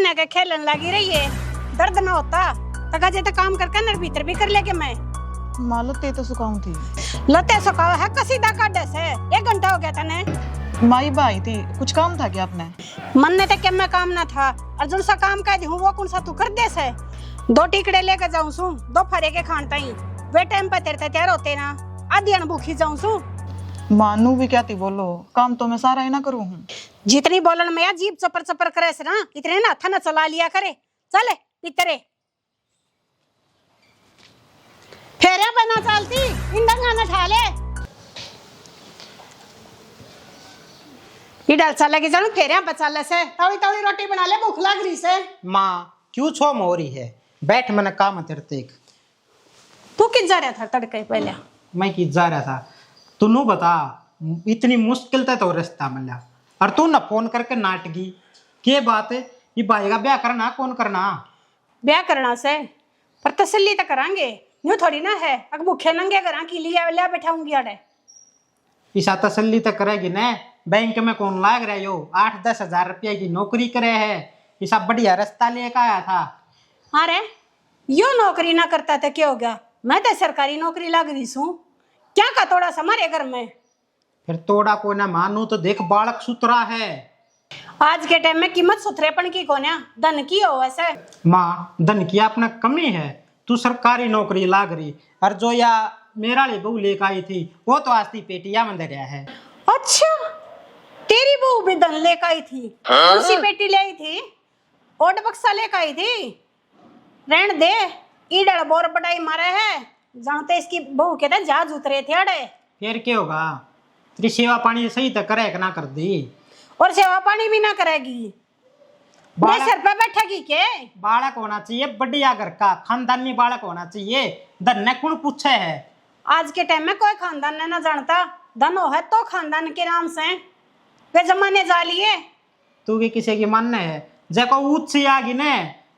महीने के खेलन लगी रही है, दर्द ना होता तका जे काम करके नर भीतर भी कर लेके मैं मालो ते तो सुकाऊं थी लते सुखावा है कसीदा काटे से 1 घंटा हो गया तने माई बाई थी कुछ काम था क्या आपने मन ने तो क्या मैं काम ना था और जो सा काम कह दी हूँ वो कौन सा तू कर दे से 2 टिकड़े लेके जाऊं सू 2 फरे के खान ताई वे टाइम पे तेरे तैयार होते ना आधी अन भूखी जाऊं सू मानू भी क्या थी बोलो काम तो मैं सारा ही ना करूँ हूँ जितनी बोलन में यार जीप चपर चपर करे से ना इतने ना था ना चला लिया करे चले पितरे फेरे बना चलती इंडंगा न ठाले ये डाल चला के जानू फेरे बचा ले से तौड़ी तौड़ी रोटी बना ले भूख लग रही से माँ क्यों छो मोरी है बैठ मैंने काम तेरे तू किस जा रहा था तड़के पहले मैं किस जा रहा था तू नु बता इतनी मुश्किल तो रास्ता मिला और तू ना फोन करके नाटकी के बात है ये भाई का ब्याह करना कौन करना ब्याह करना से पर तसल्ली तो करांगे यूं थोड़ी ना है अगर भूखे नंगे करा की लिया ले बैठाऊंगी अड़े इसा तसल्ली तो करेगी न बैंक में कौन लाग रहे हो 8-10 हजार रुपया की नौकरी करे है इसा बढ़िया रास्ता लेकर आया था अरे यो नौकरी ना करता तो क्या हो गया मैं तो सरकारी नौकरी लग रही हूँ क्या का थोड़ा सा हमारे घर में फिर तोड़ा को ना मानू तो देख बालक सुतरा है आज के टाइम में कीमत सुथरेपन की कोन्या धन की हो वैसे माँ धन की अपना कमी है तू सरकारी नौकरी लाग रही और जो या मेरा ले बहू लेकर आई थी वो तो आज पेटिया में दरिया है अच्छा तेरी बहू भी धन लेकर आई थी उसी पेटी ले आई थी ओट बक्सा लेकर आई थी रहन दे ईडल बोर पटाई मारे है जानते इसकी बहू कहते जहाज उतरे थे अड़े फिर क्या होगा तेरी सेवा पानी सही तो करे कि ना कर दी और सेवा पानी भी ना करेगी मेरे सर पे बैठेगी के बालक होना चाहिए बढ़िया घर का खानदानी बालक होना चाहिए धन ने कौन पूछे है आज के टाइम में कोई खानदान ने ना जानता धन हो है तो खानदान के नाम से वे जमाने जा लिए तू की किसी की मानने है जको ऊंच आ गई ने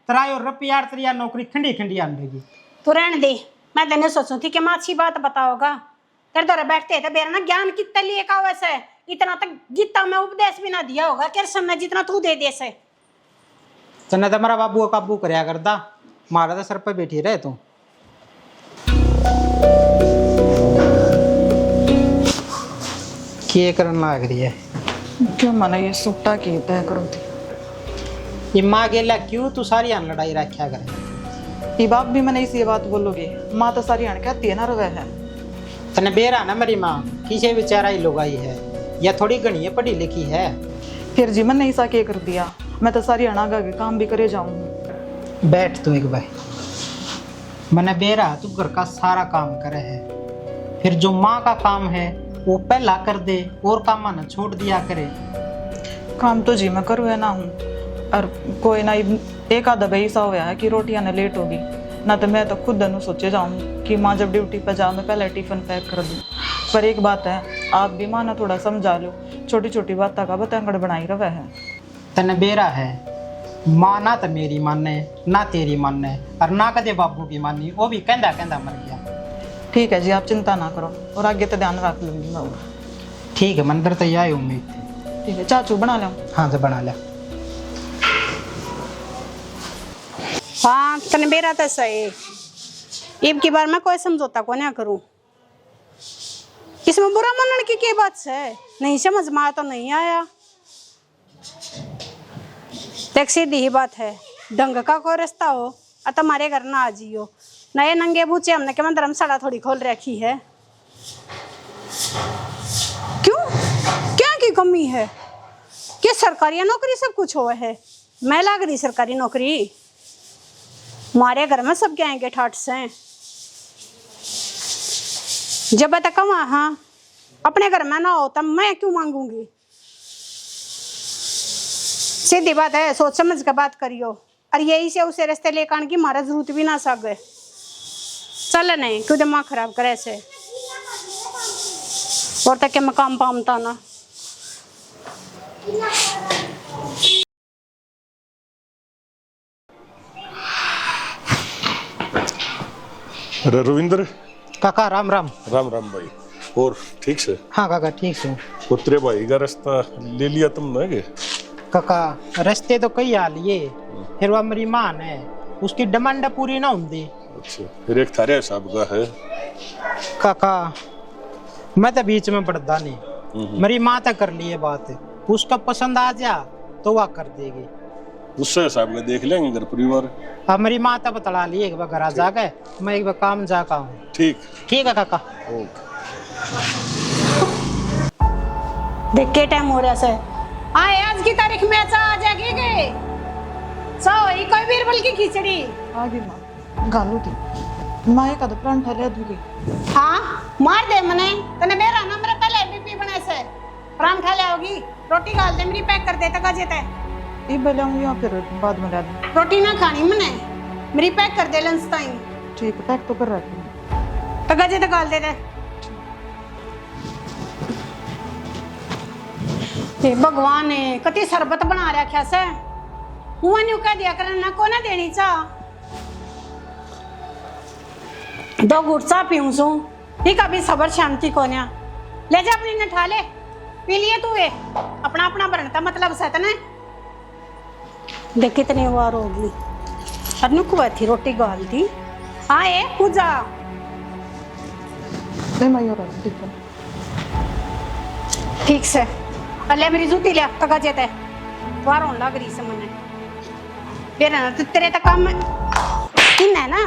तरायो रुपया तेरिया नौकरी खंडी खंडी आनेगी तू रहने दे मैं तेने सोचू थी कि मैं अच्छी बात बताओगा तेरे द्वारा बैठते थे बेरा ना ज्ञान कितना लिए का वैसे इतना तक गीता में उपदेश भी ना दिया होगा कृष्ण ने जितना तू दे दे से तने तो मेरा बाबू काबू करया करता मारा तो सर पे बैठी रहे तू क्या करने लग रही है क्यों मना ये सुट्टा की तय करो थी ये माँ गेला क्यों तू सारी आन लड़ाई रखा करे ये बाप भी मैंने इसी बात बोलोगे माँ तो सारी आन कहती है ना रवे है तने बेरा ना मेरी माँ किसे बेचारा ही लोग आई है या थोड़ी गणी पढ़ी लिखी है फिर जी मैंने ऐसा क्या कर दिया मैं तो सारी अनागा के काम भी करे जाऊँ बैठ तू एक भाई मैंने बेरा तू घर का सारा काम करे है फिर जो माँ का काम है वो पहला कर दे और काम ना छोड़ दिया करे काम तो जी मैं करूँ है ना हूँ और कोई ना एक आधा भाई ऐसा हुआ है कि रोटियां ने लेट होगी ना तो मैं तो खुद अनु सोचे जाऊँ कि माँ जब ड्यूटी पर जा मैं पहले टिफिन पैक कर दूँ पर एक बात है आप भी माँ ना थोड़ा समझा लो छोटी छोटी बातों का बतंगड़ बनाई रहा है तने बेरा है माँ ना तो मेरी माने ना तेरी माने और ना कदे बाबू की मानी वो भी कहंदा कहंदा मर गया ठीक है जी आप चिंता ना करो और आगे तो ध्यान रख लूंगी मैं ठीक है मंदिर तो यही उम्मीद थी ठीक है चाचू बना लो हाँ तो बना ले हाँ तने बेरा तो सही एक की बार मैं कोई समझौता को ना करूं इसमें बुरा मानने की क्या बात है नहीं समझ में आया तो नहीं आया देख सीधी ही बात है ढंग का कोई रास्ता हो और तुम्हारे घर ना आ जियो नए नंगे बूचे हमने के धर्मशाला थोड़ी खोल रखी है क्यों क्या की कमी है क्या सरकारी नौकरी सब कुछ हुआ है मैं लग रही सरकारी नौकरी हमारे घर में सब क्या आएंगे ठाट से जब तक हाँ अपने घर में ना हो तब मैं क्यों मांगूंगी सीधी बात है सोच समझ कर बात करियो और यही से उसे रास्ते लेकर आने की हमारा जरूरत भी ना सके चल नहीं क्यों दिमाग खराब करे ऐसे और तक के मकाम पामता ना अरे रविंद्र काका राम राम राम राम भाई और ठीक से हाँ काका ठीक से पुत्रे भाई का रास्ता ले लिया तुमने के काका रास्ते तो कई आ लिए, फिर वह मेरी मां है, उसकी डिमांड पूरी ना होती। अच्छा, फिर एक थारे हिसाब का है। काका मैं तो बीच में पड़ता नहीं, मेरी माँ तक कर लिए बात, उसका पसंद आ जा तो वह कर देगी। उससे हिसाब का देख लेंगे घर परिवार। अब मेरी माँ तब बतला ली एक बार घर आ जाके, मैं एक बार काम जाका हूँ। ठीक। ठीक है काका। ओके। देख के टाइम हो रहा से आए, आज की तारीख में ऐसा आ जाएगी गए सो ये कोई बीरबल की खिचड़ी। आगे माँ गालू थी माँ एक आधा परांठा ले दूंगी। हाँ मार दे मने, तने मेरा ना मेरे पहले बीपी बने से परांठा ले आओगी, रोटी डाल दे मेरी, पैक कर दे तक जेते ये बेलाऊंगी या फिर बाद में ला दूँ? रोटी ना खानी मने, मेरी पैक कर दे लंच टाइम। ठीक है, पैक तो कर रखी हूँ। तक जेते डाल दे दे। हे भगवान ने कति शरबत बना रखा से, हुआ न्यू कह दिया करन ना को ना देनी चा, दो घूट चा पीऊं सू, ठीक अभी सबर शांति को ना ले जा अपनी ने ठा ले, पी लिए तू ये अपना अपना बनता मतलब सत ने देख कितनी बार होगी। अनुक थी रोटी गाल दी आए पूजा नहीं मैं और ठीक है। ठीक से अल्ले मेरी जूती ले तक जेते बाहर होने लग रही से मने बेरा ना तेरे तक काम इन है ना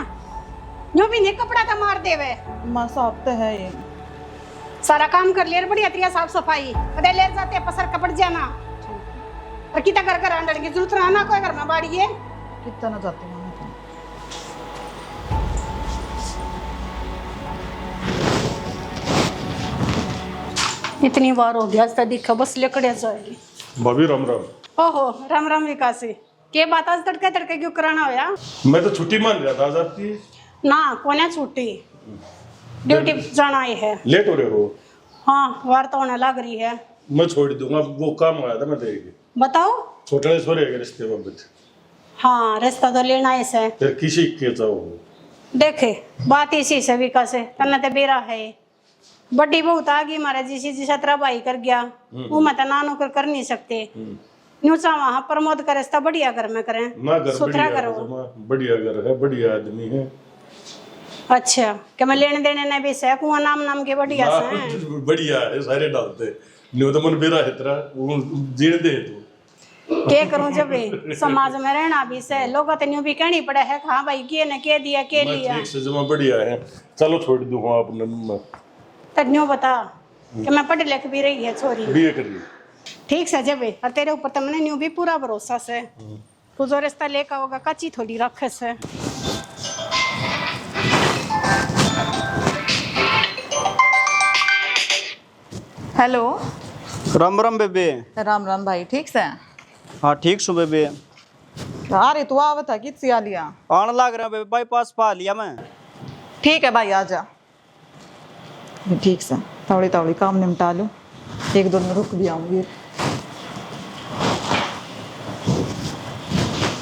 यूं भी नहीं कपड़ा तो मार देवे। माँ साफ तो है ये, सारा काम कर लिया बढ़िया तरिया साफ सफाई कदे ले जाते पसर कपड़ जाना और किता कर कर अंडर की जरूरत ना कोई घर में बाड़ी है कितना ना जाते हैं इतनी बार हो गया तो दिखा बस लेकड़े जाएगी। भाभी राम राम। ओहो राम राम विकासी के बात आज तड़के तड़के क्यों कराना होया? मैं तो छुट्टी मान रहा था आज आपकी। ना कोने छुट्टी ड्यूटी जाना ही है। लेट हो रहे हो? हाँ वार तो होने लग रही है। मैं छोड़ दूंगा, वो काम आया था मैं देगी। बताओ। छोटे छोरे के रिश्ते बाबत। हाँ रिश्ता तो लेना ही से। फिर किसी के चाहो देखे बात इसी से विकास है तन्ना ते बेरा है बड़ी बहुत आ गई हमारे जिसी सत्रह भाई कर गया वो मत नानो कर नहीं सकते न्यू वहाँ प्रमोद करे तो बढ़िया घर में करें ना घर सुथरा बढ़िया करो। है, बढ़िया घर है, बढ़िया आदमी है। अच्छा क्या मैं लेने देने ने भी से कुआं नाम नाम के बढ़िया से हैं। बढ़िया है, सारे डालते न्यू तो मन बेरा है तेरा वो जीने दे तू के करूं जब समाज में रहना भी से लोग तो न्यू भी कहनी पड़े है हाँ भाई के ने के दिया के लिया ठीक से जमा बढ़िया है। चलो छोड़ दूंगा अपने तन्यू बता कि मैं पढ़ लिख भी रही है छोरी बीए कर रही। ठीक से जब और तेरे ऊपर तो मैंने न्यू भी पूरा भरोसा से तू जो रिश्ता लेकर होगा कच्ची थोड़ी रखे से। हेलो राम राम बेबे। राम राम भाई, ठीक से? हाँ ठीक सु बेबे। अरे तू आवत है कित आ लिया? आने लग रहा बेबे, बाईपास पा लिया मैं। ठीक है भाई आ जा। ठीक से तवड़ी तवड़ी काम निपटा लो, एक दो दिन रुक भी आऊंगी।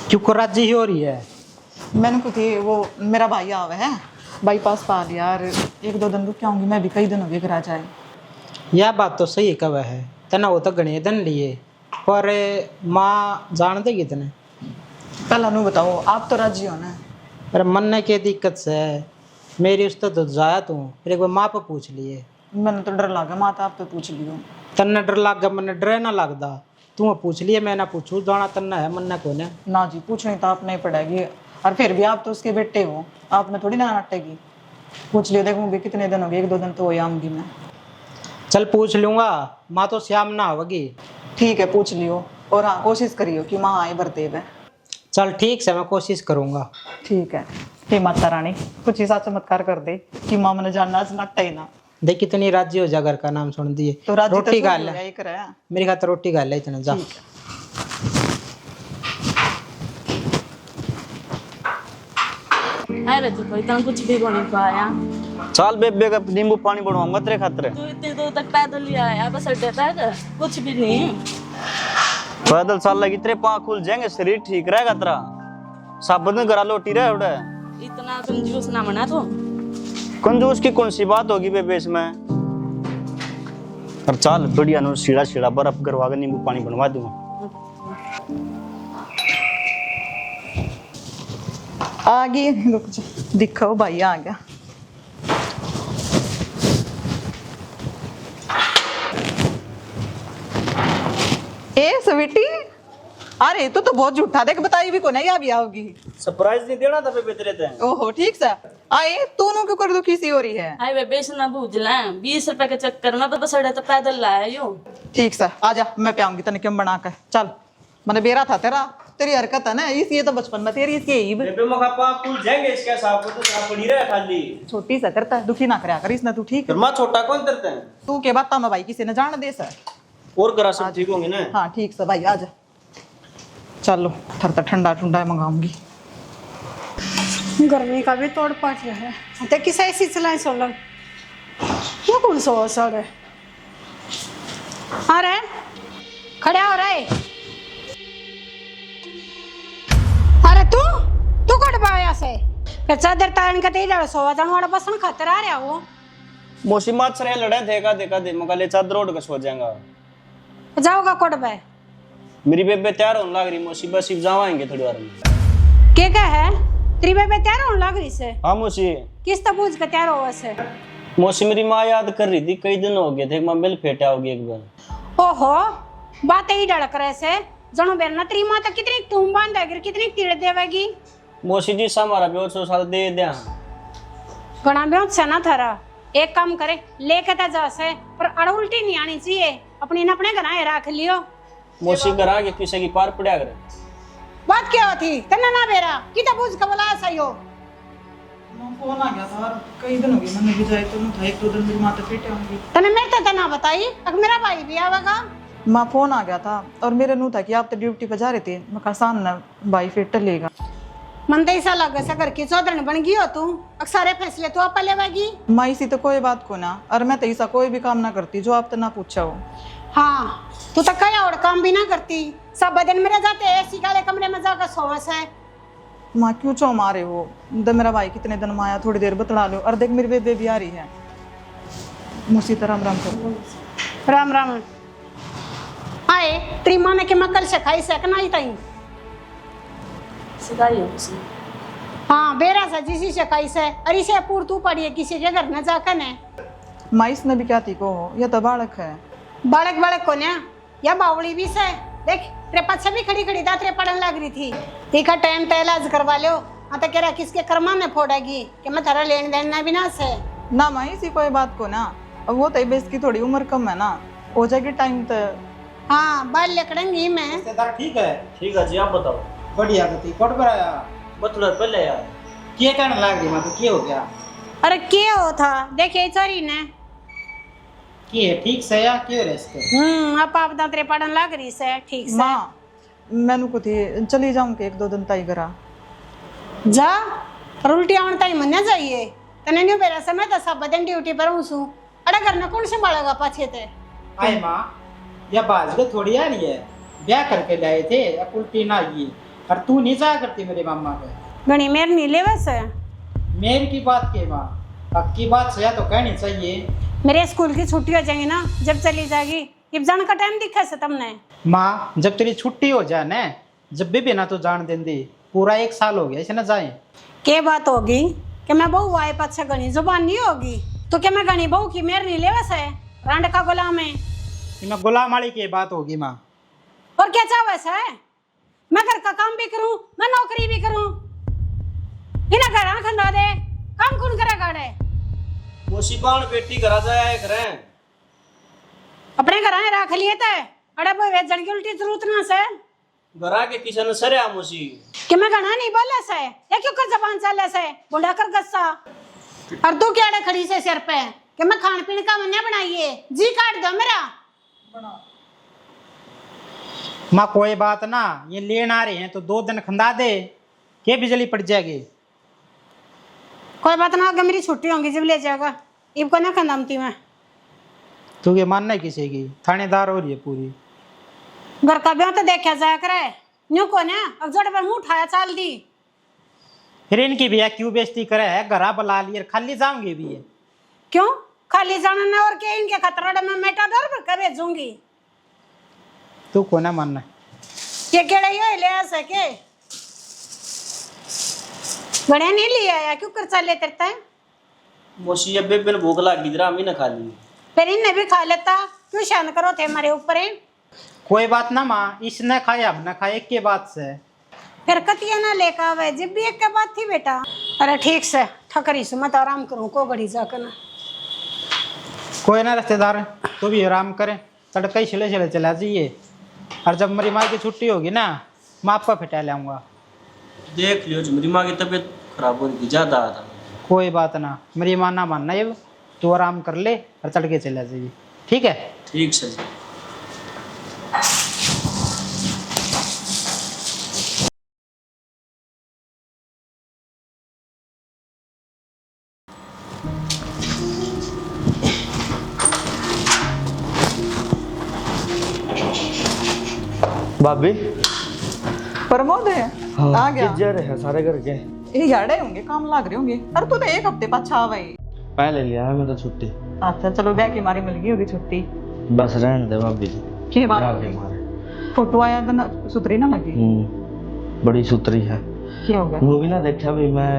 क्यों राजी ही हो रही है? मैंने कुछ वो मेरा भाई आवे है बाईपास पा लिया यार, एक दो दिन रुक आऊंगी, मैं भी कई दिन हो गए घर आ जाए। यह बात तो सही कब है तना, वो तो गणे दिन लिए पर माँ जान देगी तने। पहला नू बताओ आप तो राजी हो ना? पर मन ने क्या दिक्कत से मेरी उस तो जाया तू, फिर एक बार माँ पे पूछ लिए। मैंने तो डर लगा, माता आप पे पूछ लियो। तन्ने डर लग गया, मैंने डर ना लगता, तू पूछ लिए मैं ना पूछू, जाना तन्ना है मन ने कोने। ना जी पूछनी तो आप नहीं पड़ेगी, और फिर भी आप तो उसके बेटे हो, आपने थोड़ी ना नाटेगी। पूछ लियो, देखूंगी कितने दिन हो गए, एक दो दिन तो हो आऊंगी मैं। चल पूछ लूंगा, माँ तो श्याम ना होगी। ठीक है पूछ लियो, और हाँ कोशिश करियो कि माँ आए बरतेब है। चल ठीक से मैं कोशिश करूंगा। ठीक है। हे माता रानी कुछ ऐसा चमत्कार कर दे कि माँ मैंने जानना आज नाटा ही ना। देख कितनी राजी हो जा, घर का नाम सुन दिए तो राजी रोटी तो खा हो ले, गया, ये करे। मेरी खातर रोटी खा ले इतना जा। अरे तू कोई इतना कुछ भी नहीं पाया। चल बेबे का नींबू पानी बनवाऊंगा तेरे खातिर। तू इतनी दूर तक पैदल ही आया बस अड्डे तक, कुछ भी नहीं। पैदल चल लगी तेरे पाँव खुल जाएंगे, शरीर ठीक रहेगा तेरा। सब दिन घरा लोटी रहे उड़े। इतना कंजूस ना बना तू। कंजूस की कौन सी बात होगी बेबे इसमें? और चल बढ़िया नो सीढ़ा सीढ़ा बर्फ गरवा के नींबू पानी बनवा दूंगा। आ गई, रुक जा, दिखाओ भाई आ गया। ए स्वीटी, अरे तू तो बहुत झूठा देख, बताई भी को नहीं आ भी आओगी। सरप्राइज नहीं देना था बेबे तेरे ते। ओहो ठीक सा आए, तूनों क्यों कर दुखी सी हो रही है? हाय बेबे सुना भूजला 20 रुपए के चक्कर में बस अड़े तो पैदल लाया यो। ठीक सा आजा, मैं प्याऊंगी तने क्यों बना कर। चल मैंने बेरा था तेरा, तेरी हरकत है ना इसलिए तो बचपन में तेरी इसकी ईब बेबे मगा पा खुल जाएंगे इसके साथ को तो साफ पड़ी रहा खाली। छोटी सा करता है, दुखी ना करया कर इसने, तू ठीक है? फिर मां छोटा कौन करते हैं? तू के बात मैं भाई किसी ने जान दे सर। और करा सब ठीक होंगे ना? हाँ ठीक सा भाई आजा। चलो ठरता ठंडा ठंडा मंगाऊंगी। गर्मी का भी तोड़ पाट है, तो किस ऐसी चलाएं सोलर ये कौन सो सर है? अरे खड़ा हो रहा है। अरे तू कट पाया से फिर चादर तान के तेज सोवा जान वाला बसन खतरा आ रहा हो। मोशी मात सरे लड़े देखा देखा दे मगा ले चादर ओढ़ के सो जाएगा। जाओगा कोट पे? मेरी बेबे तैयार होने लग रही, मोशी बस सिर्फ जावाएंगे थोड़ी देर में। क्या है तेरी बेबे तैयार होने लग रही से? हाँ मोशी। किस तरह पूछ के तैयार हो वैसे? मोशी मेरी माँ याद कर रही थी, कई दिन हो गए थे, माँ मिल फेटा होगी एक बार। ओहो बात ही डड़क रहे से जनो बेरना तेरी माँ तो कितनी तुम बांधेगी, कितनी तीड़ देवेगी। मोशी जी सा हमारा 200 साल दे दे। घना ब्योत से ना थारा, एक काम करे लेके तो जा से पर अड़ उल्टी नहीं आनी चाहिए, अपनी न अपने घना रख लियो। मोशी करा के किसी की पार पड़ा करे। बात क्या होती तना ना बेरा की तो पूछ के बोला सही हो। फोन आ गया था और कई दिन हो गए मैंने भी जाए तो था, एक दो दिन मेरी माँ तो फिट आऊंगी। तने मेरे तो तना बताई अब मेरा भाई भी आवेगा। माँ फोन आ गया था और मेरे नू था कि आप तो ड्यूटी पे जा रहे थे, मैं कहा सान ना भाई फिट लेगा। मन तो ऐसा लगे से घर की चौधरी बन गई हो तू, सारे फैसले तो आप लेवेगी। माँ इसी तो कोई बात को ना, और मैं तो ऐसा कोई भी काम ना करती जो आप तो ना पूछा हो। हाँ तू तो कया और काम भी ना करती, सब बदन मेरे जाते ऐसी काले कमरे में जाकर सोवस है। माँ क्यों चौ मारे हो? द मेरा भाई कितने दिन में आया, थोड़ी देर बतला लो। और देख मेरी बेबी भी आ रही है। मुसी तो राम राम करो। राम राम। आए तेरी माँ ने कि मैं कल से खाई सकना ही तई। सिखाई हो किसी। हाँ बेरा सा जिसी से खाई से अरे से पूर तू पड़ी है किसी के घर न जाकर ने। माँ इसने भी क्या थी को, यह तो बालक है। बालक बालक को ना या बावड़ी भी से देख तेरे पास भी खड़ी खड़ी दातरे पड़न लग रही थी। देखा टाइम तो इलाज करवा लो। हाँ तो कह रहा किसके कर्मा में फोड़ेगी कि मैं थारा लेन देन ना बिना से ना माँ इसी कोई बात को ना, अब वो तो बेस की थोड़ी उम्र कम है ना, हो जाएगी टाइम तो। हाँ बाल लेकड़ेंगी मैं। रिश्तेदार ठीक है? ठीक है जी, आप बताओ। बढ़िया गति कोट पर आया। बतला पहले यार क्या कहने लग रही? मतलब क्या हो गया? अरे क्या हो था देखे चोरी ने क्या ठीक से या क्यों रेस्ते? अब आप दातरे पड़न लग रही से ठीक से। माँ मैंने को थी चली जाऊँ के एक दो दिन ताई करा जा और उल्टी आवन ताई मन्या जाइए तने न्यू बेरा समय तो सब बदन ड्यूटी पर हूँ सू अरे घर न कौन संभालेगा पाछे ते। आए माँ या बाज को थोड़ी आ रही है, ब्याह करके लाए थे अब उल्टी ना आई और तू नहीं जा करती मेरे मामा पे। घनी मेर नहीं ले वैसे मेरी की बात के माँ, अब की बात सया तो कहनी चाहिए। मेरे स्कूल की छुट्टी हो जाएगी ना जब चली जाएगी जब जाने का टाइम दिखा से तुमने। माँ जब तेरी छुट्टी हो जाए ना, जब भी ना तो जान दें दे, पूरा 1 साल हो गया इसे ना जाए। क्या बात होगी कि मैं बहू आए पाछे घनी जुबान नहीं होगी तो क्या मैं घनी बहू की मेर नहीं ले वैसे रांड का गुलाम है। मैं गुलाम वाली की बात होगी माँ। और क्या चाह वैसा है मैं घर का काम भी करूं मैं नौकरी भी करूं इन्हें घर खंदा दे काम कौन करेगा रे। मोशी पान बेटी करा जाए करे अपने घर आए रख लिए थे अरे वो वेचन की उल्टी जरूरत ना से घरा के किशन सरे आ मोशी कि मैं घना नहीं बोला से या क्यों कर जबान चले से बुढ़ा कर गस्सा। और तू क्या खड़ी से सिर पे कि मैं खान पीने का मन्या बनाइए जी काट दो मेरा। माँ कोई बात ना, ये लेन आ रहे हैं तो 2 दिन खंदा दे के बिजली पड़ जाएगी। कोई बात ना अगर मेरी छुट्टी होगी जब ले जाएगा इब को ना खंदामती मैं। तू ये मानना है किसी की थानेदार हो रही है पूरी। घर का ब्याह तो देखा जाया करे न्यू को ना अब जोड़े पर मुंह उठाया चाल दी। फिर इनकी भैया क्यों बेइज्जती करे है, घरा बुला लिए खाली जाऊंगी भी है। क्यों खाली जाना ना और क्या इनके खतरा में मेटाडोर पर कब भेजूंगी। तू को ना मानना ये केड़ा यो ले आ सके गणे नहीं लिया आया क्यों कर चले तेरता है मोशी अब बिन भूख लगी जरा हमें ना खा ली फिर इन्हें भी खा लेता क्यों शान करो थे हमारे ऊपर है कोई बात ना माँ, इसने खाया अब न खाए एक के बात से। फिर कतिया ना लेकर आवे जब भी एक के बात थी बेटा। अरे ठीक से ठकरी से मत आराम करूँ को घड़ी जाकर ना कोई ना रिश्तेदार तो भी आराम करें, तड़का ही छिले छिले चला जाइए। और जब मेरी माँ की छुट्टी होगी ना मैं आपका फिटा लाऊंगा। देख लियो मेरी माँ की तबीयत खराब हो रही थी ज्यादा था। कोई बात ना, मेरी माँ ना मानना ये, तू आराम कर ले और तड़के चला जाइए, ठीक है? ठीक से जी। भाभी प्रमोद है आ गया। किधर है सारे घर के? ये याडे होंगे काम लाग रहे होंगे। अरे तू तो एक हफ्ते पाछा आवे। पहले लिया है मैं तो छुट्टी। अच्छा चलो ब्याह की मारी मिल गई होगी छुट्टी। बस रहने दे भाभी जी। के बात आगे मारे फोटो आया तो ना सुतरी ना लगी। बड़ी सुतरी है। क्या हो गया? वो भी ना देखा भी मैं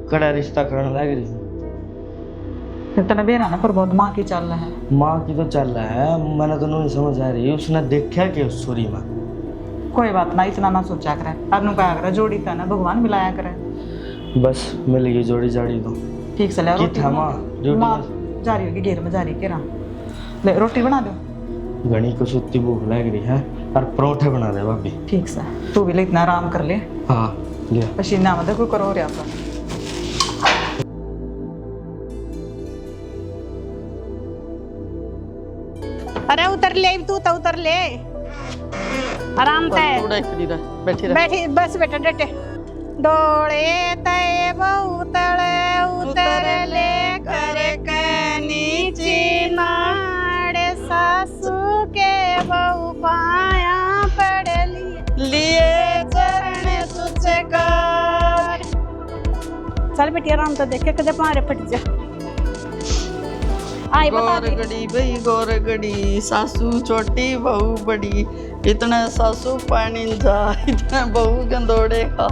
कड़ा रिश्ता करने लग रही हूँ। फिर तेरा बेरा ना प्रमोद माँ की चल रहा है। माँ की तो चल रहा है, मैंने तो नहीं समझ आ रही उसने देखा कि उस सूरी माँ। कोई बात ना, इतना ना सोचा करे। अनु कहा करे जोड़ी था ना भगवान मिलाया करे। बस मिल गई जोड़ी जाड़ी तो ठीक से ले की रोटी था माँ माँ जा रही होगी घेर में जा रही के ले रोटी बना दो। घनी को सुत्ती भूख लग रही है और परोठे बना दे भाभी। ठीक से तू भी ले इतना आराम कर ले। हाँ ले। पसीना मत कोई करो रहा था। अरे उतर ले तू तो उतर ले आराम से बैठी रह। बैठी बस बेटा डटे डोले तय बहुतले उतर ले कर नीचे नाड़े सासू के बहु पाया पड़ लिए चरण तुझे कर। चल बेटी आराम तो देखे कदे पारे फट जा। आई बता दे गोरगड़ी भाई गोरगड़ी सासू छोटी बहू बड़ी इतने सासू पानी जा इतने बहू गंदोड़े खा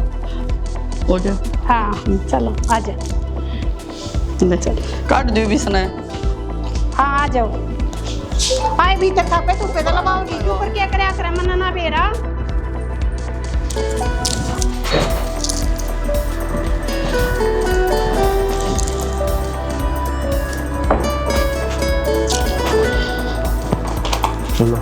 हो गया। हाँ चलो आ जा ले चल काट दी बिसने। हाँ आ जाओ। आए भी तक पे तू पे तो लगाओगी ऊपर क्या करे आकर मना ना बेरा। चलो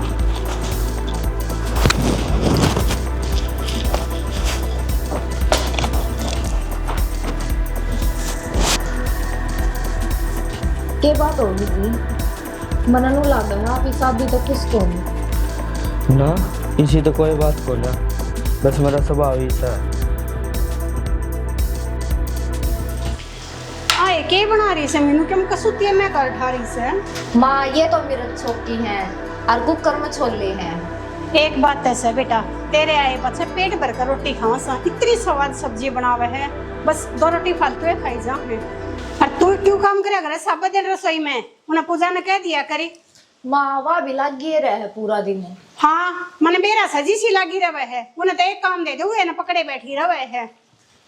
के बात होगी जी मना नु लागना आप शादी तो किसको नहीं ना इसी तो कोई बात को ना, बस मेरा स्वभाव ही था। आए के बना रही से मीनू के कसुती है मैं कर ठा रही से। माँ ये तो मेरे छोकी हैं और कुकर में छोले हैं। एक बात ऐसा बेटा तेरे आए बच्चे पेट भर कर रोटी खावा सा इतनी स्वाद सब्जी बनावे है बस 2 रोटी फालतू है खाई जा है। और तू क्यों काम करे अगर सब दिन रसोई में उन्हें पूजा ने कह दिया करी। माँ वह भी लगी रहे पूरा दिन। हाँ मन मेरा सजी सी लगी रवे है उन्हें तो एक काम दे दो ना पकड़े बैठी रवे है।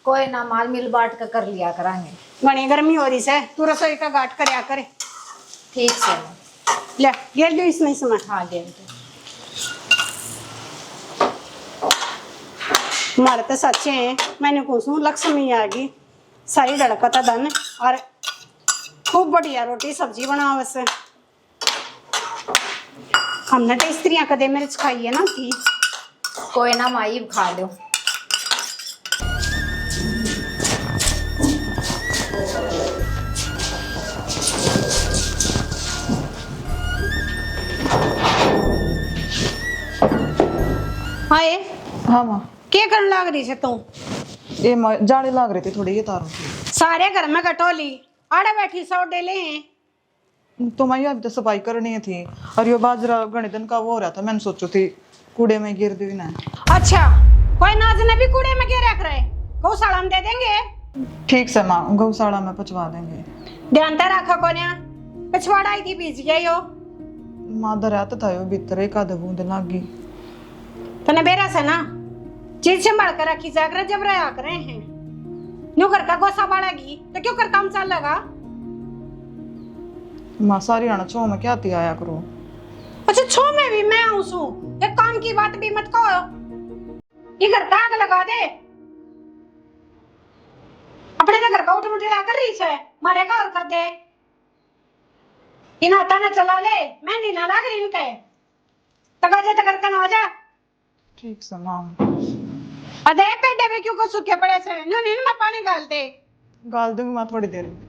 कोई ना माल मिल बाट कर लिया करांगे। घनी गर्मी हो रही से तू रसोई का गाट करया करे। ठीक से ले गेल दो इसमें समय। हाँ गेल मारे तो सच्चे हैं मैंने पूछू लक्ष्मी आ गई सारी धड़कता धन और खूब बढ़िया रोटी सब्जी बनावे से। हमने तो स्त्रियां कदे मिर्च खाई है ना थी। कोई ना माई खा लो। हाय हाँ माँ क्या करने लग रही है तू? ये जाड़े लाग रही थी थोड़ी ये तारों की। सारे घर में कटोली आड़े बैठी सौ डेले हैं। तो मैं अभी तो सफाई करनी थी और ये बाजरा घने दिन का वो हो रहा था मैंने सोचो थी कूड़े में गिर दी ना। अच्छा कोई नाज ने भी कूड़े में गिर रख रहे गौशाला में दे देंगे। ठीक से माँ गौशाला में पचवा देंगे। ध्यान तो रखा कोन्या पिछवाड़ा आई थी बीच गई हो। माँ दरिया तो था भीतर एक आधा बूंद लागी। तने बेरा से ना चीज संभाल कर रखी जाकर जब रहा करे हैं न्यू घर का गोसा बाड़ेगी तो क्यों कर काम चल लगा। माँ सारी आना छो में क्या ती आया करो। अच्छा छो में भी मैं आऊं सू एक काम की बात भी मत कहो। ये घर का आग लगा दे अपने घर का उठ मुठिया कर रही है मारे का और कर दे इन हाथा ना चला ले मैं नहीं ना लाग रही इनके तका जे तकर कन आ जा। ठीक से माँ अदे पेड़े में क्यों को सूखे पड़े से नो नींद में पानी डाल दे। गाल दूंगी माँ थोड़ी देर में।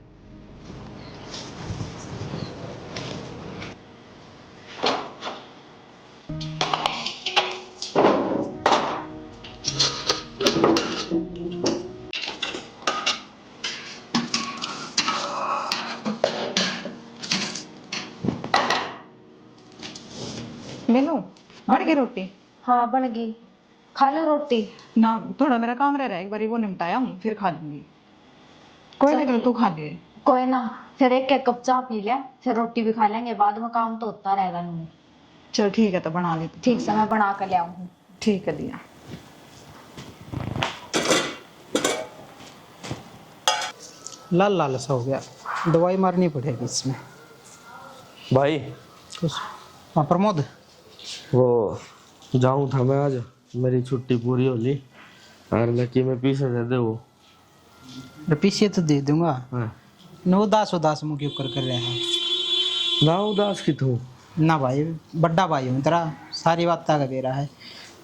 मीनू बन गई रोटी? हाँ बन गई, खा लो रोटी। ना थोड़ा मेरा काम रह रहा है, एक बार वो निपटाया हूँ फिर खा लूंगी। कोई नहीं तू खा ले। कोई ना, फिर एक एक कप चाय पी ले, फिर रोटी भी खा लेंगे, बाद में काम तो होता रहेगा नहीं। चल ठीक है तो बना लेते। ठीक से मैं बना कर ले आऊँ। ठीक है दिया। लाल लाल सा हो गया, दवाई मारनी पड़ेगी इसमें। भाई कुछ हाँ प्रमोद, वो जाऊँ था मैं आज, मेरी छुट्टी पूरी होली और लकी में पीछे दे दे वो। पीछे तो दे दूंगा। हाँ। न उदास उदास मुँह क्यों कर रहे हैं? ना उदास की तू ना भाई, बड्डा भाई हूँ तेरा, सारी बात का बेरा है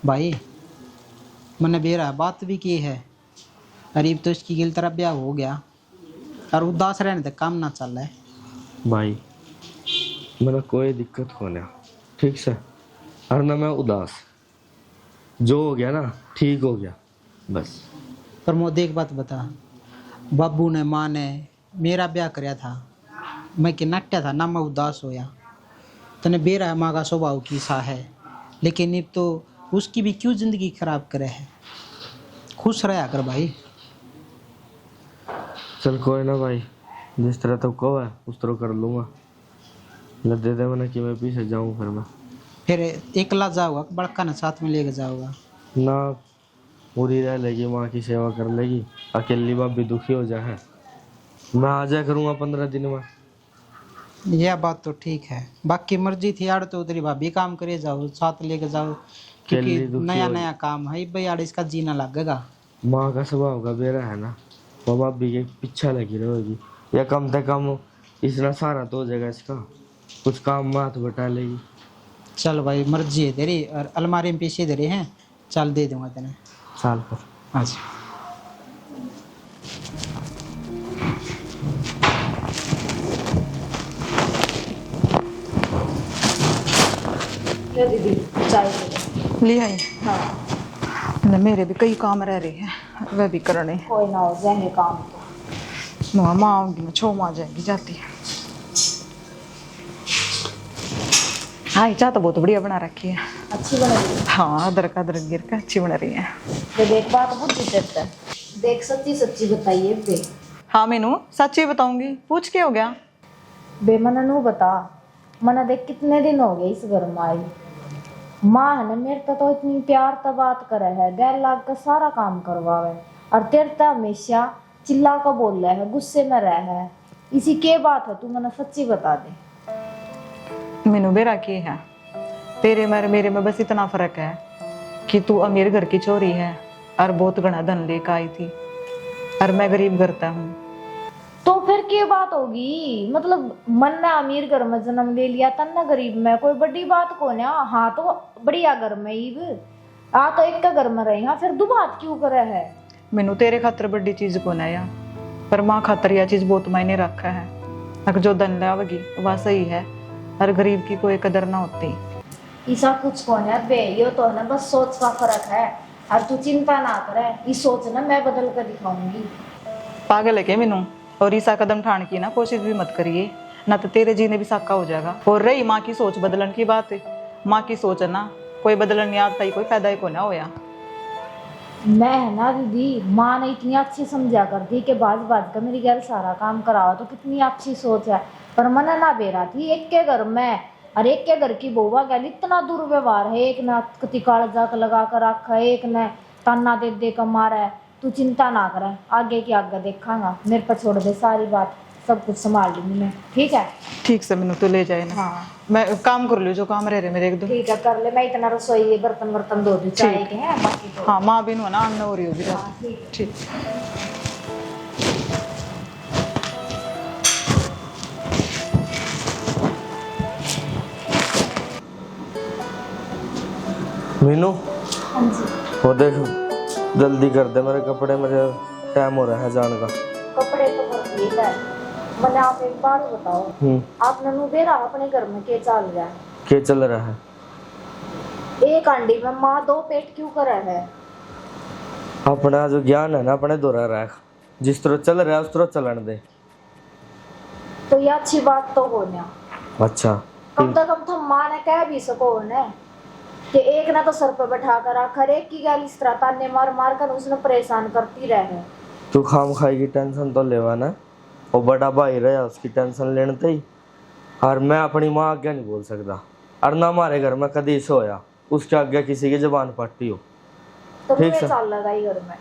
भाई। मैंने बेरा बात भी की है, करीब तो इसकी गिल तरफ ब्याह हो गया और उदास रहने तक काम ना चल रहा है भाई। मैंने कोई दिक्कत हो ना, ठीक से, और ना मैं उदास, जो हो गया ना ठीक हो गया बस। प्रमोद एक बात बता, बाबू ने माँ ने मेरा ब्याह कराया था, मैं कि नट्या था ना, मैं उदास होया। तने बेरा माँ का स्वभाव की सा है, लेकिन ये तो उसकी भी क्यों जिंदगी खराब करे है। खुश रहा कर भाई। चल कोई ना भाई, जिस तरह तो कहो है उस तरह कर लूँगा। ले दे दे मैंने कि मैं पीछे जाऊँ फिर मैं। फिर एकला जाऊँगा बड़का ना साथ में लेके जाऊँगा? ना पूरी रह लेगी, माँ की सेवा कर लेगी, अकेली बाप भी दुखी हो जाए। मैं आ जाया करूँगा 15 दिन में। यह बात तो ठीक है, बाकी मर्जी थी यार तो उधरी भाभी काम करे जाओ, साथ लेके जाओ, क्योंकि नया नया काम है भाई यार, इसका जीना लगेगा। माँ का स्वभाव का बेरा है ना, वो बाप भी के पीछे लगी रहेगी, या कम से कम इतना सारा तो हो जाएगा इसका, कुछ काम माथ बटा लेगी। चल भाई मर्जी है तेरी, और अलमारी में पीछे धरे हैं, चल दे दूंगा तेने साल पर। अच्छा दीदी चाय ले आई। हाँ मेरे भी कई काम रह रहे हैं, वह भी करने। कोई ना, हो जाएंगे काम तो। माँ आऊंगी, मैं छो माँ जाएगी जाती है। हाँ चाय तो बहुत बढ़िया बना रखी है। अच्छी बन रही है। हाँ अदरक अदरक गिर के अच्छी बन रही है। तो देख बात बुद्धि देता है, देख सच्ची सच्ची बताइए बे। हाँ मीनू सच्ची बताऊंगी, पूछ के हो गया। बे मना नू बता, मना देख कितने दिन हो गए इस घर में आई। माँ है ना मेरे तो इतनी प्यार तो बात करे है, गैर लाग का सारा काम करवावे, और तेरे तो हमेशा चिल्ला का बोल रहा है, गुस्से में रह है। इसी के बात है, तू मना सच्ची बता दे। मीनू बेरा की है, तेरे मेरे में बस इतना फर्क है कि तू अमीर घर की चोरी है और बहुत घना धन लेकर आई थी, और मैं गरीब घर का हूँ। तो फिर क्या बात होगी, मतलब मन ने अमीर घर में जन्म ले लिया तन ना गरीब में, कोई बड़ी बात को ना। हाँ तो बढ़िया घर में ईब आ तो एक का घर में रही, हाँ फिर दो बात क्यों करे है। मैनू तेरे खातर बड़ी चीज को नया, पर माँ खातर यह चीज बहुत मायने रखा है। अगर जो धन लावेगी वह सही है, और गरीब की कोई कदर ना होती। ऐसा कुछ कौन है बे, ये तो है ना बस सोच का फर्क है, और तू चिंता ना करे, इस सोच ना मैं बदल कर दिखाऊंगी। पागल है क्या मीनू? और ईसा कदम ठान की ना कोशिश भी मत करिए, ना तो तेरे जीने भी साका हो जाएगा। और रही माँ की सोच बदलन की बात है, माँ की सोच है ना कोई बदलन नहीं आता ही, कोई फायदा ही को ना होया। मैं है ना दीदी, माँ ने इतनी अच्छी समझा करती कि बाज का मेरी घर सारा काम कराओ, तो कितनी अच्छी सोच है। पर मन ना बेरा थी एक के घर में और एक के घर की बहुआ गैल इतना दुर्व्यवहार है, एक ना कति कालजाक लगा कर रखा है, एक ने ताना दे कर मारा है। तू चिंता ना कर, आगे की आगे देखांगा, मेरे पर छोड़ दे सारी बात, सब कुछ संभाल लूंगी मैं, ठीक है? ठीक से मैंने तो ले जाए ना। हाँ मैं काम कर लूँ जो काम रह रहे मेरे एक दो। ठीक है, कर ले। मैं इतना रसोई बर्तन वर्तन धो दूँ, चाय के हैं बाकी तो। हाँ माँ बिन हो ना अन्न हो रही होगी। हाँ, ठीक है। ठीक। मीनू हाँ जी। वो देख, जल्दी कर दे, मेरे कपड़े, मेरे टाइम हो रहा है जाने का। कपड़े तो कर ठीक है, मैंने आप एक बात बताओ, आप ननू बेरा अपने घर में के चल रहा है? क्या चल रहा है? एक अंडी में माँ 2 पेट क्यों कर रहा है? अपना जो ज्ञान है ना अपने दोहरा रख, जिस तरह चल रहा है उस तरह चलन दे। तो ये अच्छी बात तो हो ना। अच्छा कम से कम तुम माँ ने कह भी सको ना कि एक ना तो सर पे बैठा कर आखिर एक की गल इस तरह ताने मार मार कर उसने परेशान करती रहे। तू खाम खाई की टेंशन तो लेवा ना, वो बड़ा भाई रहा उसकी टेंशन लेने ही। और मैं अपनी माँ आज्ञा नहीं बोल सकता, और ना हमारे घर में कभी ऐसा होया उसके आज्ञा किसी की जबान पट्टी हो। तो ठीक मुझे है। चल लगा ही घर में,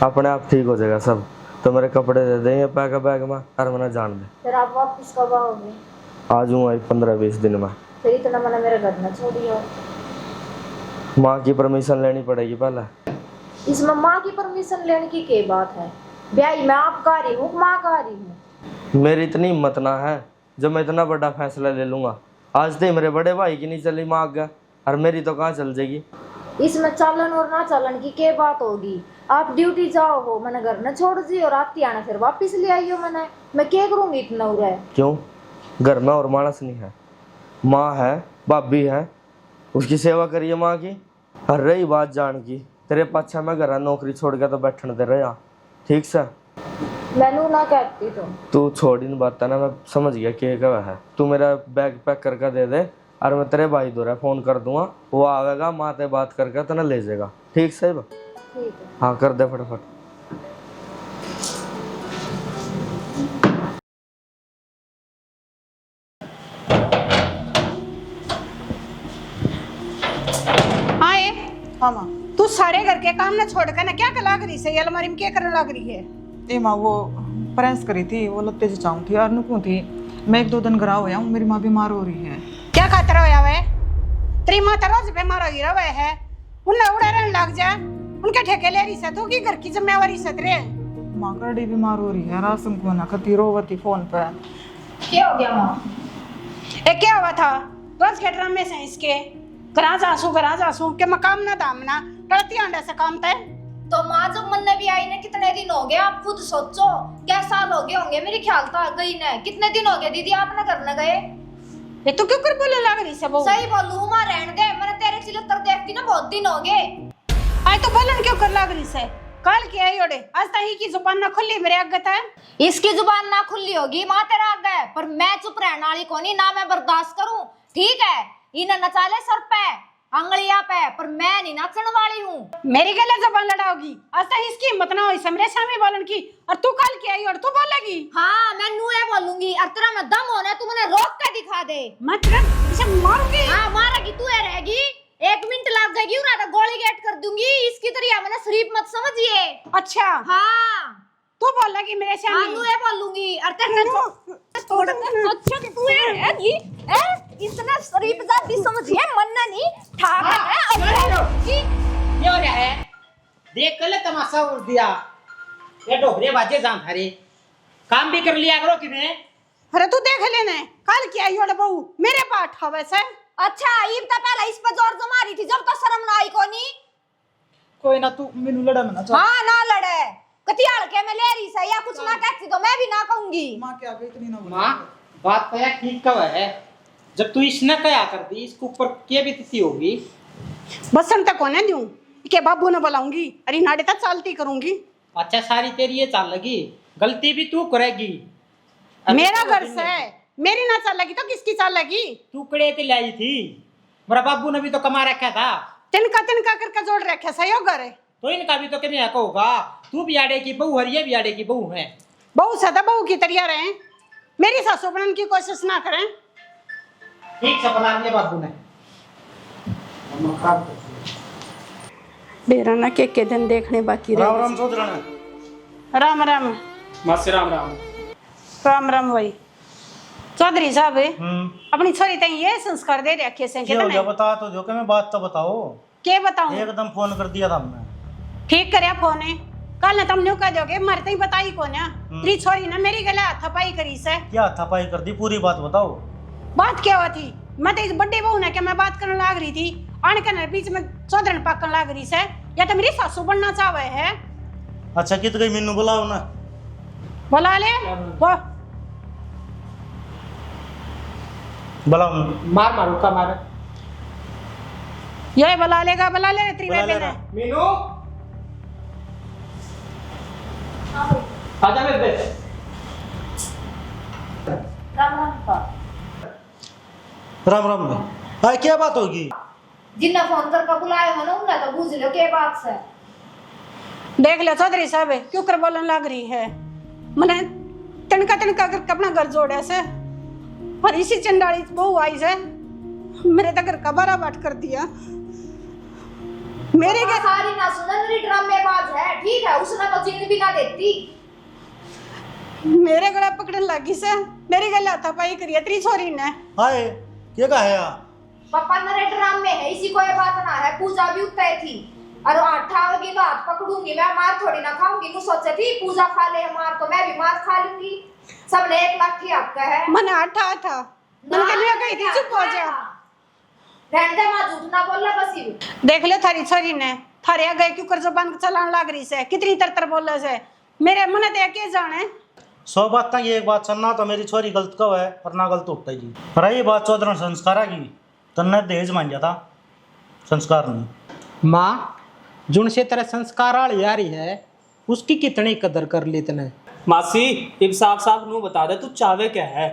अपने आप ठीक हो जाएगा सब। तो मेरे कपड़े दे दे पैक बैग में, और मैंने जान दे। फिर आप वापिस कब आओगे? आ जाऊँगा 15-20 दिन में। फिर इतना मैंने मेरे घर में छोड़ियो। माँ की परमिशन लेनी पड़ेगी पहले। इसमें माँ की परमिशन लेने की क्या बात है? ब्याई मैं आप का रही हूँ, माँ का रही हूँ। मेरी इतनी हिम्मत ना है जब मैं इतना बड़ा फैसला ले लूंगा। आज तो मेरे बड़े भाई की नहीं चली माँ आज्ञा, और मेरी तो कहाँ चल जाएगी। इसमें चलन और ना चलन की क्या बात होगी? आप ड्यूटी जाओ हो, मैंने घर में छोड़ दी और आती आना फिर वापिस ले आई हो। मैं क्या करूंगी इतना उरे? क्यों? घर में और मानस नहीं है, माँ है, भाभी है, उसकी सेवा करिए माँ की। और रही बात जान की, तेरे पाछा मैं घर नौकरी छोड़ के तो बैठने दे रहा, ठीक से? मैनू ना कहती तू छोड़ इन बात ना, मैं समझ गया क्या है। तू मेरा बैग पैक करके दे दे, और मैं तेरे भाई दोरा फोन कर दूंगा, वो आवेगा, माँ से बात करके तना ले जाएगा, ठीक से? ठीक है। हाँ कर दे फटाफट। आए हाँ माँ। तू सारे घर के काम ना छोड़ कर ना क्या कर लाग रही है? ये अलमारी में क्या करने लग रही है? ए माँ वो प्रेस करी थी, वो लत्ते से चाहूँ थी और नुकू थी। मैं 1-2 दिन घर होया हूँ, मेरी माँ बीमार हो रही है। क्या खातर होया वे? तेरी माँ तो रोज बीमार हो रही है, उन्हें उड़ा रहने लग जा, उनके ठेके ले रही है, तू की घर की जिम्मेवारी से तेरे? माँ कड़ी बीमार हो रही है, राशन को ना खती रोवती फोन पे। क्या हो गया माँ? ए क्या हुआ था? रोज के ड्रामे से इसके करा जासू के मकाम ना दामना टड़ती अंडे से काम तय। तो माँ जब मन ने भी आई ने कितने दिन हो गए? आप खुद सोचो, क्या साल हो गए होंगे मेरे ख्याल तो गई ने। कितने दिन हो गए दीदी आपने करने गए? ये तू क्यों कर बोले लग रही से बहू? सही बोलूं माँ, रहने दे, मैंने तेरे चिलतर देखती ना बहुत दिन हो गए। आई तो बोलन क्यों कर लग रही से? कल की आई ओडे आज तक की जुबान ना खुली मेरे आगे था। इसकी जुबान ना खुली होगी माँ तेरा आगे, पर मैं चुप रहने वाली कोनी ना, मैं बर्दाश्त करूं, ठीक है? इन्हें नचाले सर पे अंगलिया पे, पर मैं नहीं नाचने वाली हूँ। मेरी गले जबान लड़ाओगी, आज तक इसकी हिम्मत ना हुई समरे सामने बोलन की, और तू कल की आई और तू बोलेगी? हाँ मैं नू ये बोलूंगी, और तेरा में दम होना तू मुझे रोक के दिखा दे। मैं तेरा इसे मारूंगी। हाँ मारेगी, तू ये रहेगी, 1 मिनट लग जाएगी ना तो गोली गेट कर दूंगी। इसकी तरह मैंने शरीफ मत समझिए। अच्छा हाँ तू बोलेगी मेरे हाँ सामने? नू ये बोलूंगी, और तेरे छोड़ दे। अच्छा तू ये रहेगी, इतना शरीफ जाति समझिए, मन नहीं ठाक है। ये हो रहा है, देख कल तमाशा उड़ दिया। ये डोबरे बाजे जान थारे काम भी कर लिया करो किने। अरे तू देख लेने कल की आई और बहू मेरे पाठ हवे से। अच्छा ईब तो पहले इस पर जोर जमा रही थी, जब तो शर्म ना आई कोनी। कोई ना, तू मेनू लड़ा मना चाह। हाँ ना लड़े, कतियाल के मैं ले रही से या कुछ ना कहती तो मैं भी ना कहूंगी। माँ क्या गई इतनी ना बोल। माँ बात तो यार ठीक कब है, जब तू इसने क्या कर दी, इसके ऊपर क्या बीतती होगी। बसन तक कोने दूं के बाबू ने बुलाऊंगी, अरे नाड़े तक चालती करूंगी। अच्छा सारी तेरी ये चाल लगी, गलती भी तू करेगी। मेरा घर से मेरी ना चाल लगी तो किसकी चाल लगी? तू कड़े ते लाई थी, मेरा बाबू ने भी तो कमा रखा था। तिनका करके जोड़ रखे सही घर है, तो इनका भी तो कहने का होगा। तू भी आड़े की बहू, हरिये भी आड़े की बहू है। बहू सदा बहू की तरिया रहे, मेरी सासू बनने की कोशिश ना करें। ठीक से बुला लिया बाबू ने। बेरा ना के दिन देखने बाकी रह राम राम सोदराना। राम राम मासी राम राम। राम राम भाई चौधरी साहब अपनी छोरी तई ये संस्कार दे रखे से क्या हो गया बता तो जो कि मैं बात तो बताओ। के बताऊं एकदम फोन कर दिया था हमने। ठीक करया फोन है कल ने तुमने कह दोगे मरते ही बताई को ना तेरी छोरी ने मेरी गले थपाई करी से। क्या थपाई कर दी पूरी बात बताओ। बात क्या हुआ थी मैं तो इस बड्डे बहू ने क्या मैं बात करने लाग रही थी आने के बीच में चौधरन पाकन लाग रही से या तो मेरी सासू बनना चाहे है। अच्छा कित गई मीनू बुलाओ ना। बुला ले वो बुलाओ मार मारो का मार। ये बुला लेगा बुला ले तेरी बेबे ने। मीनू आजा बेबे। राम राम का राम राम भाई क्या बात होगी। जिन्ना फोन करके बुलाया हो ना उन्हें तो पूछ लो के बात से। देख लो चौधरी साहब क्यों कर बोलने लग रही है मैंने तिनका तिनका करके अपना घर जोड़ा से और इसी चंडाली बहू आई से मेरे तक घर का बारा बाट कर दिया। मेरे के सारी ना सुना मेरी ड्रामेबाज है ठीक है उसने तो जीने भी ना देती। मेरे गला पकड़ने लगी से मेरी गले हाथापाई करी है तेरी छोरी ने। हाय क्या कहा है पापा मेरे ड्रामे है इसी को ये बात ना है पूजा भी उतई थी और आठा होगी तो हाथ पकड़ूंगी मैं मार थोड़ी ना खाऊंगी तू सोचे थी पूजा खा ले मार तो मैं भी मार खा लूंगी सबने 1 लाख की आपका है। मैंने आठा था मैंने लिए गई थी चुप हो जा रहने दे मां झूठ ना बोल बस ही। देख ले थारी छोरी ने थारे आ गए क्यों कर जबान चलाने लग रही से कितनी तरतर बोले से मेरे मन ते के जाने। 100 बात तक एक बात सुनना तो मेरी छोरी गलत कब है और ना गलत उठता जी पर ये बात चौधरी संस्कार की तन्ने दहेज मांगा था संस्कार नहीं। माँ जुन से तेरे संस्कार वाली आ रही है उसकी कितनी कदर कर ली तने। मासी इब साफ साफ नू बता दे तू चावे क्या है।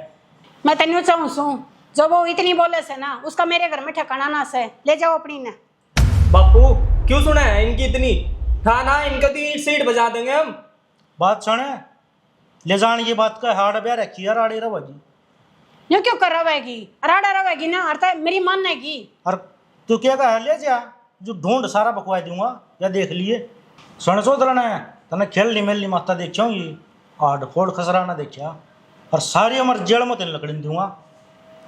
मैं तेन्यू चाहूँ सू जो वो इतनी बोले से ना उसका मेरे घर में ठिकाना ना से ले जाओ अपनी ने। बापू क्यों सुना है इनकी इतनी हाँ ना इनका तो ईंट सीट बजा देंगे हम। बात सुने ले जान ये बात का हाड़ ब्याह रखी यार आड़ी रहोगी ये क्यों कर रहेगी राडा रहेगी ना अर्थात मेरी मानेगी। और तू क्या कहा ले जा जो ढूंढ सारा बकवा दूंगा या देख लिए सुन चौधरी ने तने खेलनी मेलनी माता देखी होंगी हाड़ फोड़ खसरा ना देखा और सारी उम्र जेल में तेन लकड़ी दूंगा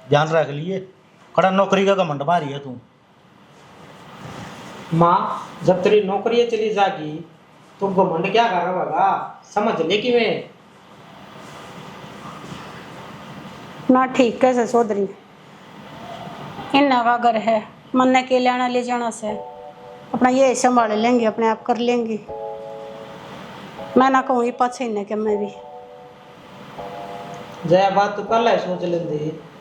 ध्यान रख लिए कड़ा नौकरी का घमंड मारी है तू। माँ जब तेरी नौकरी चली जागी तो घमंड क्या कर रहा समझ ले कि मैं ना ठीक कैसे चौधरी इन्ना का घर है मन के लेना ले जाना से अपना ये संभाल लेंगे अपने आप कर लेंगे। मैं ना कहूँगी पाछे इन्हें के मैं भी जया बात तो पहले सोच लेंदे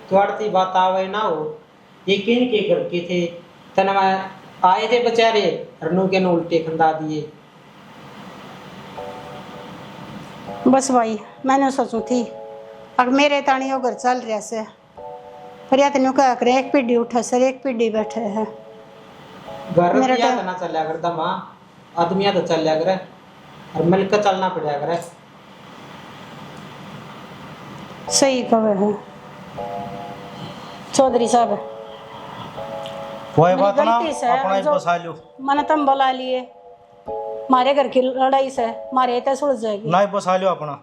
तो आड़ती बात आवे ना हो ये किन के घर के थे तना मैं आए थे बेचारे हरनू के न उल्टे खंदा दिए। बस भाई मैंने सोचू थी अब मेरे तानी वो घर चल रहा से पर या तेन कह कर एक पीढ़ी उठा सर एक पीढ़ी बैठे है घर मेरा या तो- ना चलिया करता माँ आदमिया तो चलिया करे और मिलकर चलना पड़ा करे। सही कहे है चौधरी साहब कोई मेरी बात ना गलती से अपना ही जो- बसा लो मैंने तुम बुला लिए मारे घर की लड़ाई से मारे तो सुलझ जाएगी ना ही बसा लो अपना